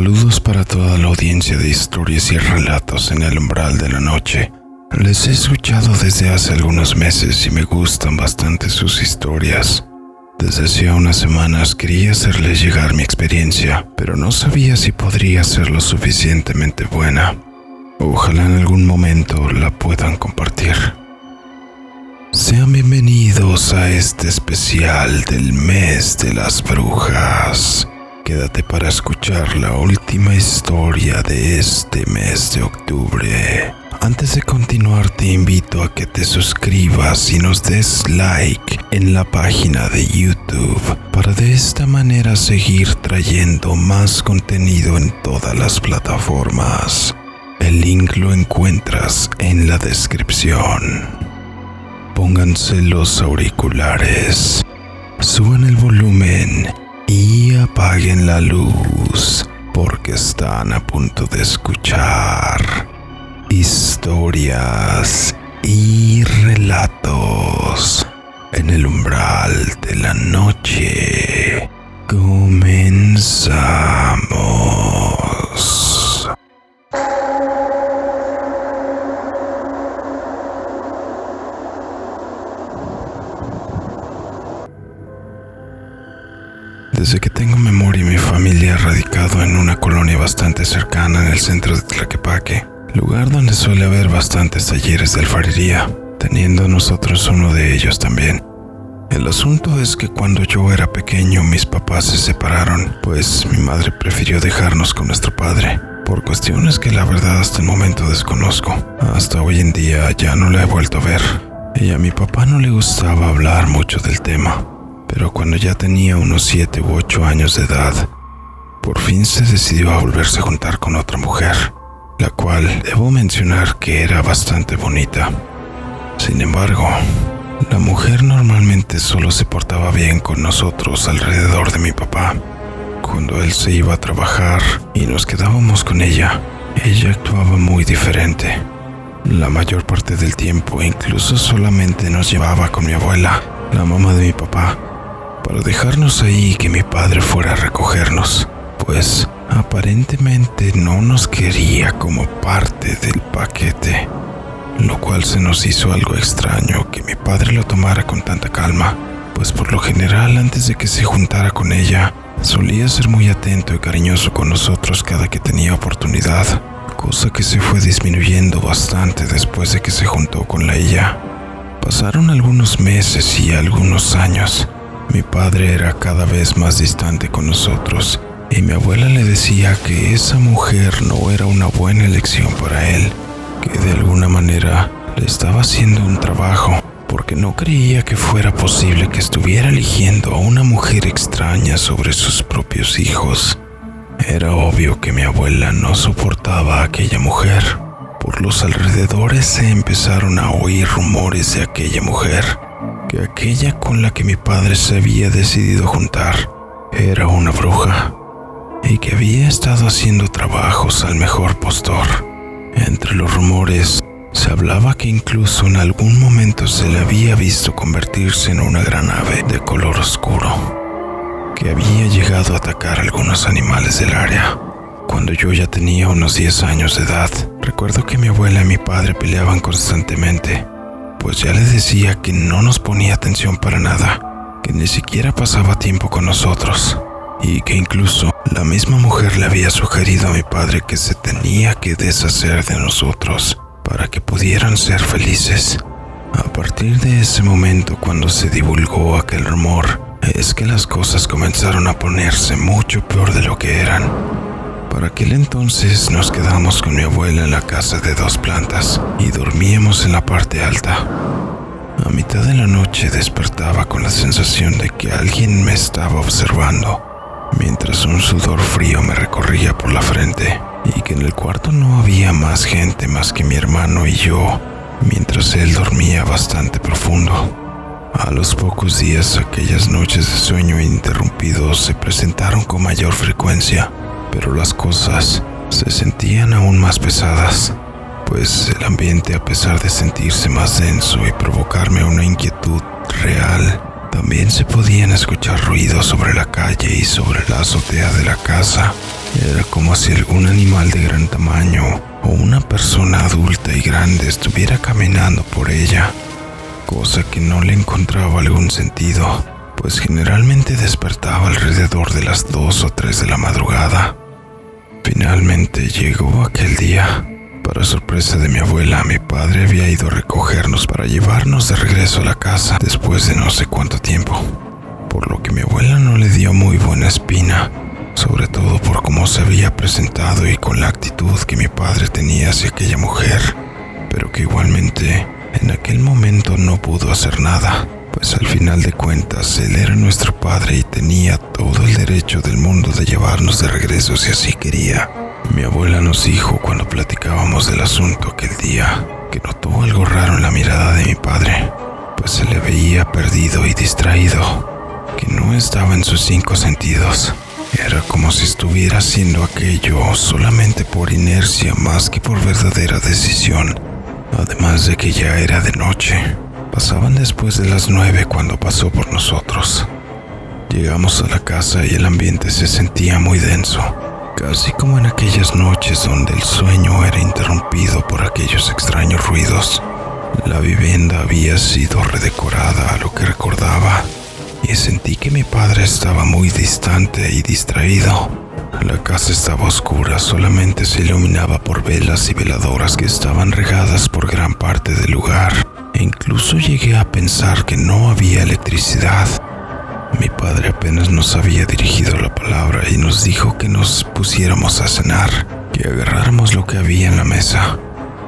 Saludos para toda la audiencia de historias y relatos en el umbral de la noche. Les he escuchado desde hace algunos meses y me gustan bastante sus historias. Desde hacía unas semanas quería hacerles llegar mi experiencia, pero no sabía si podría ser lo suficientemente buena. Ojalá en algún momento la puedan compartir. Sean bienvenidos a este especial del mes de las brujas. Quédate para escuchar la última historia de este mes de octubre. Antes de continuar, te invito a que te suscribas y nos des like en la página de YouTube para de esta manera seguir trayendo más contenido en todas las plataformas. El link lo encuentras en la descripción. Pónganse los auriculares, suban el volumen y apaguen la luz porque están a punto de escuchar historias y relatos en el umbral de la noche. Comenzamos. Desde que tengo memoria, mi familia ha radicado en una colonia bastante cercana en el centro de Tlaquepaque, lugar donde suele haber bastantes talleres de alfarería, teniendo nosotros uno de ellos también. El asunto es que cuando yo era pequeño mis papás se separaron, pues mi madre prefirió dejarnos con nuestro padre, por cuestiones que la verdad hasta el momento desconozco. Hasta hoy en día ya no la he vuelto a ver, y a mi papá no le gustaba hablar mucho del tema. Pero cuando ya tenía unos 7 u 8 años de edad, por fin se decidió a volverse a juntar con otra mujer, la cual debo mencionar que era bastante bonita. Sin embargo, la mujer normalmente solo se portaba bien con nosotros alrededor de mi papá. Cuando él se iba a trabajar y nos quedábamos con ella actuaba muy diferente. La mayor parte del tiempo incluso solamente nos llevaba con mi abuela, la mamá de mi papá, para dejarnos ahí y que mi padre fuera a recogernos, pues aparentemente no nos quería como parte del paquete, lo cual se nos hizo algo extraño que mi padre lo tomara con tanta calma, pues por lo general antes de que se juntara con ella, solía ser muy atento y cariñoso con nosotros cada que tenía oportunidad, cosa que se fue disminuyendo bastante después de que se juntó con la ella. Pasaron algunos meses y algunos años. Mi padre era cada vez más distante con nosotros y mi abuela le decía que esa mujer no era una buena elección para él, que de alguna manera le estaba haciendo un trabajo porque no creía que fuera posible que estuviera eligiendo a una mujer extraña sobre sus propios hijos. Era obvio que mi abuela no soportaba a aquella mujer. Por los alrededores se empezaron a oír rumores de aquella mujer, que aquella con la que mi padre se había decidido juntar era una bruja y que había estado haciendo trabajos al mejor postor. Entre los rumores se hablaba que incluso en algún momento se le había visto convertirse en una gran ave de color oscuro, que había llegado a atacar a algunos animales del área. Cuando yo ya tenía unos 10 años de edad, recuerdo que mi abuela y mi padre peleaban constantemente, pues ya le decía que no nos ponía atención para nada, que ni siquiera pasaba tiempo con nosotros, y que incluso la misma mujer le había sugerido a mi padre que se tenía que deshacer de nosotros para que pudieran ser felices. A partir de ese momento, cuando se divulgó aquel rumor, es que las cosas comenzaron a ponerse mucho peor de lo que eran. Para aquel entonces nos quedamos con mi abuela en la casa de 2 plantas y dormíamos en la parte alta. A mitad de la noche despertaba con la sensación de que alguien me estaba observando, mientras un sudor frío me recorría por la frente, y que en el cuarto no había más gente más que mi hermano y yo, mientras él dormía bastante profundo. A los pocos días, aquellas noches de sueño interrumpido se presentaron con mayor frecuencia, pero las cosas se sentían aún más pesadas, pues el ambiente, a pesar de sentirse más denso y provocarme una inquietud real, También se podían escuchar ruidos sobre la calle y sobre la azotea de la casa. Era como si algún animal de gran tamaño o una persona adulta y grande estuviera caminando por ella, cosa que no le encontraba algún sentido, pues generalmente despertaba alrededor de las 2 o 3 de la madrugada. Finalmente llegó aquel día. Para sorpresa de mi abuela, mi padre había ido a recogernos para llevarnos de regreso a la casa después de no sé cuánto tiempo, por lo que mi abuela no le dio muy buena espina, sobre todo por cómo se había presentado y con la actitud que mi padre tenía hacia aquella mujer, pero que igualmente en aquel momento no pudo hacer nada, pues al final de cuentas él era nuestro padre y tenía todo el derecho del mundo de llevarnos de regreso si así quería. Mi abuela nos dijo cuando platicábamos del asunto aquel día que notó algo raro en la mirada de mi padre, pues se le veía perdido y distraído, que no estaba en sus 5 sentidos. Era como si estuviera haciendo aquello solamente por inercia más que por verdadera decisión, además de que ya era de noche. Pasaban después de las 9 cuando pasó por nosotros. Llegamos a la casa y el ambiente se sentía muy denso, casi como en aquellas noches donde el sueño era interrumpido por aquellos extraños ruidos. La vivienda había sido redecorada a lo que recordaba, y sentí que mi padre estaba muy distante y distraído. La casa estaba oscura, solamente se iluminaba por velas y veladoras que estaban regadas por gran parte del lugar, e incluso llegué a pensar que no había electricidad. Mi padre apenas nos había dirigido la palabra y nos dijo que nos pusiéramos a cenar, que agarráramos lo que había en la mesa.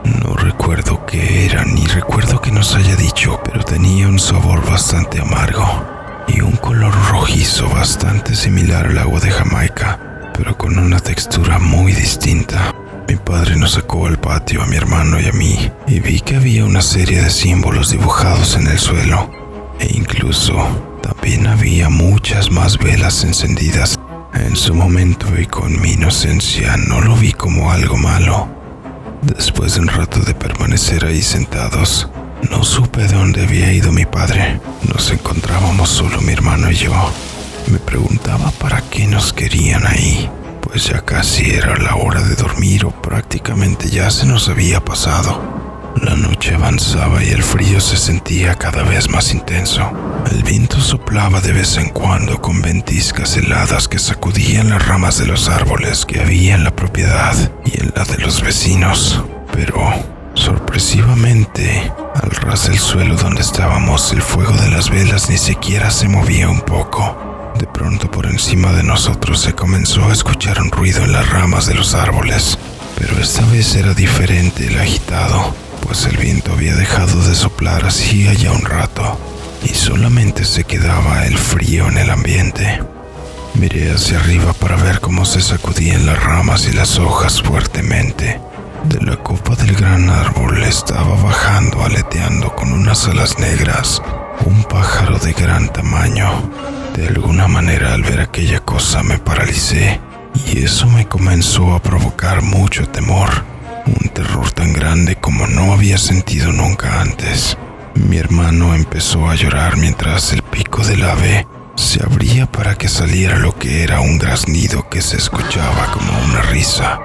No recuerdo qué era ni recuerdo que nos haya dicho, pero tenía un sabor bastante amargo y un color rojizo bastante similar al agua de Jamaica, pero con una textura muy distinta. Mi padre nos sacó al patio a mi hermano y a mí y vi que había una serie de símbolos dibujados en el suelo, e incluso también había muchas más velas encendidas. En su momento y con mi inocencia no lo vi como algo malo. Después de un rato de permanecer ahí sentados, no supe de dónde había ido mi padre. Nos encontrábamos solo mi hermano y yo. Me preguntaba para qué nos querían ahí, pues ya casi era la hora de dormir o prácticamente ya se nos había pasado. La noche avanzaba y el frío se sentía cada vez más intenso. El viento soplaba de vez en cuando con ventiscas heladas que sacudían las ramas de los árboles que había en la propiedad y en la de los vecinos. Pero, sorpresivamente, al ras del suelo donde estábamos, el fuego de las velas ni siquiera se movía un poco. De pronto, por encima de nosotros se comenzó a escuchar un ruido en las ramas de los árboles, pero esta vez era diferente el agitado, pues el viento había dejado de soplar hacía ya un rato y solamente se quedaba el frío en el ambiente. Miré hacia arriba para ver cómo se sacudían las ramas y las hojas fuertemente. De la copa del gran árbol estaba bajando, aleteando con unas alas negras, un pájaro de gran tamaño. De alguna manera, al ver aquella cosa me paralicé y eso me comenzó a provocar mucho temor. Un terror tan grande como no había sentido nunca antes. Mi hermano empezó a llorar mientras el pico del ave se abría para que saliera lo que era un graznido que se escuchaba como una risa.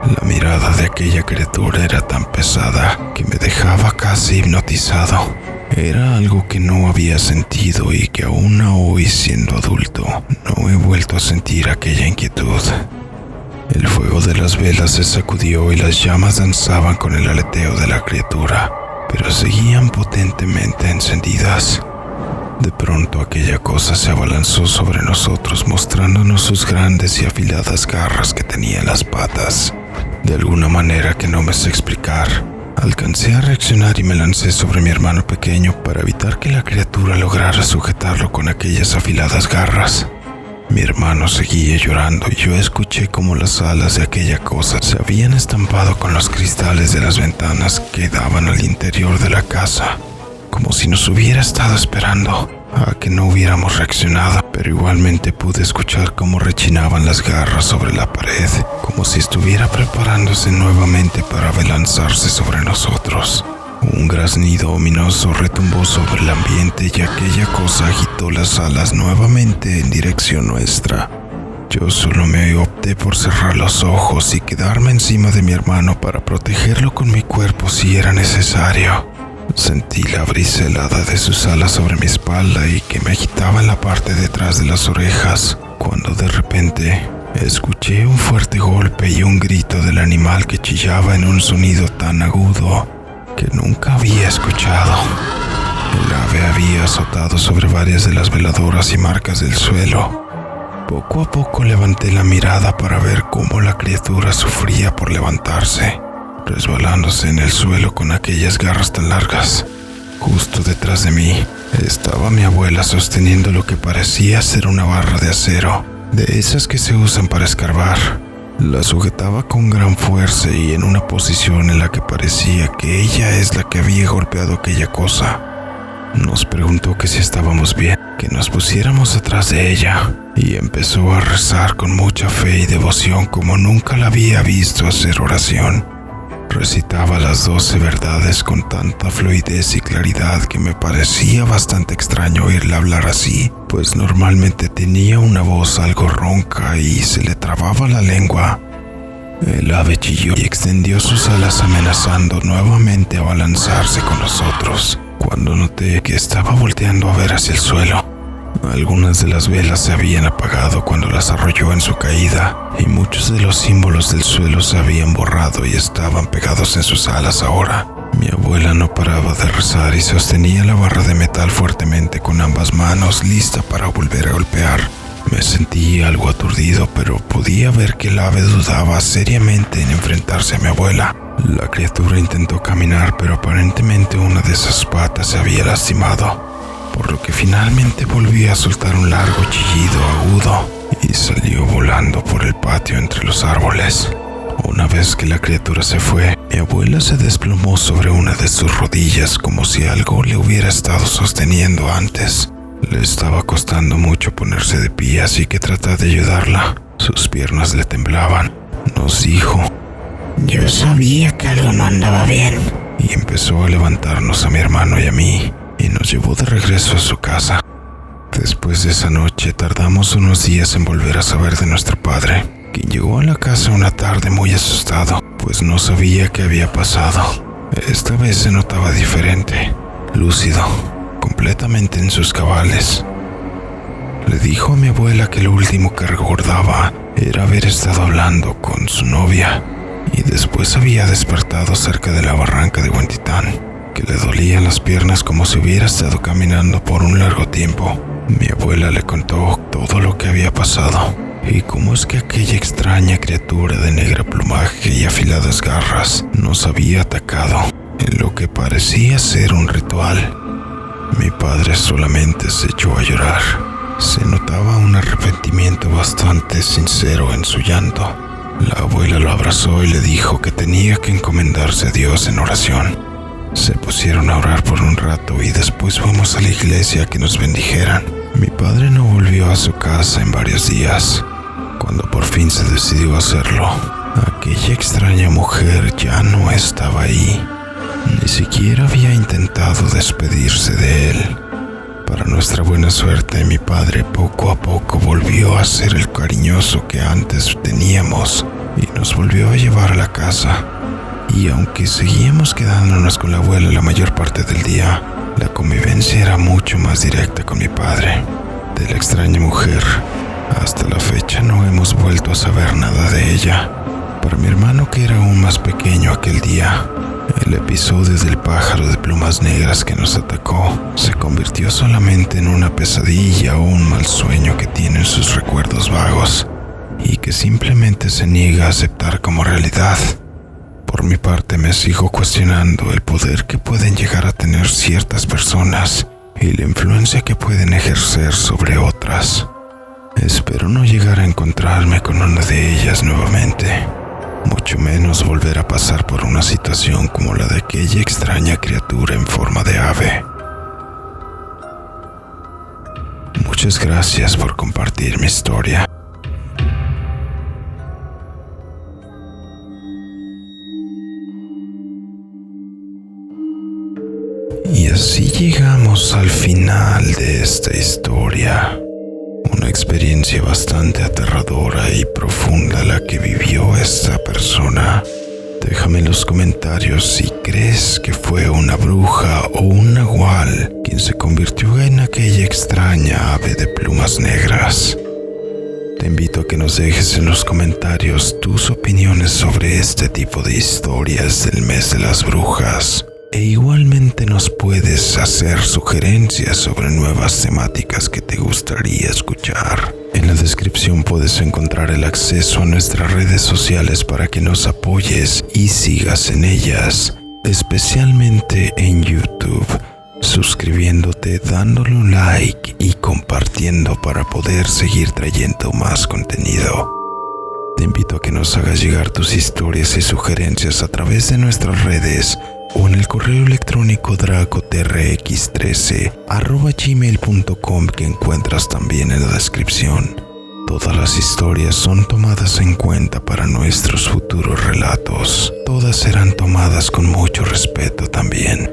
La mirada de aquella criatura era tan pesada que me dejaba casi hipnotizado. Era algo que no había sentido y que aún hoy, siendo adulto, no he vuelto a sentir aquella inquietud. El fuego de las velas se sacudió y las llamas danzaban con el aleteo de la criatura, pero seguían potentemente encendidas. De pronto aquella cosa se abalanzó sobre nosotros mostrándonos sus grandes y afiladas garras que tenía en las patas. De alguna manera que no me sé explicar, alcancé a reaccionar y me lancé sobre mi hermano pequeño para evitar que la criatura lograra sujetarlo con aquellas afiladas garras. Mi hermano seguía llorando y yo escuché cómo las alas de aquella cosa se habían estampado con los cristales de las ventanas que daban al interior de la casa, como si nos hubiera estado esperando a que no hubiéramos reaccionado, pero igualmente pude escuchar cómo rechinaban las garras sobre la pared, como si estuviera preparándose nuevamente para abalanzarse sobre nosotros. Un graznido ominoso retumbó sobre el ambiente y aquella cosa agitó las alas nuevamente en dirección nuestra. Yo solo me opté por cerrar los ojos y quedarme encima de mi hermano para protegerlo con mi cuerpo si era necesario. Sentí la brisa helada de sus alas sobre mi espalda y que me agitaba en la parte de detrás de las orejas, cuando de repente escuché un fuerte golpe y un grito del animal que chillaba en un sonido tan agudo que nunca había escuchado. El ave había azotado sobre varias de las veladoras y marcas del suelo. Poco a poco levanté la mirada para ver cómo la criatura sufría por levantarse, resbalándose en el suelo con aquellas garras tan largas. Justo detrás de mí estaba mi abuela sosteniendo lo que parecía ser una barra de acero, de esas que se usan para escarbar. La sujetaba con gran fuerza y en una posición en la que parecía que ella es la que había golpeado aquella cosa. Nos preguntó que si estábamos bien, que nos pusiéramos atrás de ella, y empezó a rezar con mucha fe y devoción como nunca la había visto hacer oración. Recitaba las 12 verdades con tanta fluidez y claridad que me parecía bastante extraño oírla hablar así, pues normalmente tenía una voz algo ronca y se le trababa la lengua. El ave chilló y extendió sus alas amenazando nuevamente abalanzarse con nosotros, cuando noté que estaba volteando a ver hacia el suelo. Algunas de las velas se habían apagado cuando las arrolló en su caída, y muchos de los símbolos del suelo se habían borrado y estaban pegados en sus alas ahora. Mi abuela no paraba de rezar y sostenía la barra de metal fuertemente con ambas manos, lista para volver a golpear. Me sentí algo aturdido, pero podía ver que el ave dudaba seriamente en enfrentarse a mi abuela. La criatura intentó caminar, pero aparentemente una de sus patas se había lastimado, por lo que finalmente volvió a soltar un largo chillido agudo y salió volando por el patio entre los árboles. Una vez que la criatura se fue, mi abuela se desplomó sobre una de sus rodillas como si algo le hubiera estado sosteniendo antes. Le estaba costando mucho ponerse de pie, así que traté de ayudarla. Sus piernas le temblaban. Nos dijo: yo sabía que algo no andaba bien. Y empezó a levantarnos a mi hermano y a mí, y nos llevó de regreso a su casa. Después de esa noche tardamos unos días en volver a saber de nuestro padre, quien llegó a la casa una tarde muy asustado, pues no sabía qué había pasado. Esta vez se notaba diferente, lúcido, completamente en sus cabales. Le dijo a mi abuela que lo último que recordaba era haber estado hablando con su novia, y después había despertado cerca de la barranca de Huentitán, que le dolían las piernas como si hubiera estado caminando por un largo tiempo. Mi abuela le contó todo lo que había pasado y cómo es que aquella extraña criatura de negra plumaje y afiladas garras nos había atacado en lo que parecía ser un ritual. Mi padre solamente se echó a llorar. Se notaba un arrepentimiento bastante sincero en su llanto. La abuela lo abrazó y le dijo que tenía que encomendarse a Dios en oración. Se pusieron a orar por un rato y después fuimos a la iglesia a que nos bendijeran. Mi padre no volvió a su casa en varios días. Cuando por fin se decidió hacerlo, aquella extraña mujer ya no estaba ahí. Ni siquiera había intentado despedirse de él. Para nuestra buena suerte, mi padre poco a poco volvió a ser el cariñoso que antes teníamos y nos volvió a llevar a la casa. Y aunque seguíamos quedándonos con la abuela la mayor parte del día, la convivencia era mucho más directa con mi padre. De la extraña mujer, hasta la fecha no hemos vuelto a saber nada de ella. Para mi hermano, que era aún más pequeño aquel día, el episodio del pájaro de plumas negras que nos atacó se convirtió solamente en una pesadilla o un mal sueño que tiene en sus recuerdos vagos y que simplemente se niega a aceptar como realidad. Por mi parte, me sigo cuestionando el poder que pueden llegar a tener ciertas personas y la influencia que pueden ejercer sobre otras. Espero no llegar a encontrarme con una de ellas nuevamente, mucho menos volver a pasar por una situación como la de aquella extraña criatura en forma de ave. Muchas gracias por compartir mi historia. Y así llegamos al final de esta historia. Una experiencia bastante aterradora y profunda la que vivió esta persona. Déjame en los comentarios si crees que fue una bruja o un nahual quien se convirtió en aquella extraña ave de plumas negras. Te invito a que nos dejes en los comentarios tus opiniones sobre este tipo de historias del mes de las brujas. E igualmente nos puedes hacer sugerencias sobre nuevas temáticas que te gustaría escuchar. En la descripción puedes encontrar el acceso a nuestras redes sociales para que nos apoyes y sigas en ellas, especialmente en YouTube, suscribiéndote, dándole un like y compartiendo para poder seguir trayendo más contenido. Te invito a que nos hagas llegar tus historias y sugerencias a través de nuestras redes o en el correo electrónico dracotrx13@gmail.com que encuentras también en la descripción. Todas las historias son tomadas en cuenta para nuestros futuros relatos. Todas serán tomadas con mucho respeto también.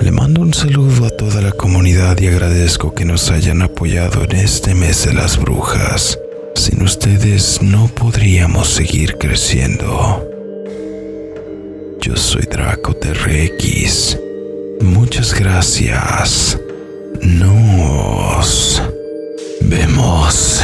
Le mando un saludo a toda la comunidad y agradezco que nos hayan apoyado en este mes de las brujas. Sin ustedes no podríamos seguir creciendo. Yo soy DracoTRX. Muchas gracias. Nos vemos.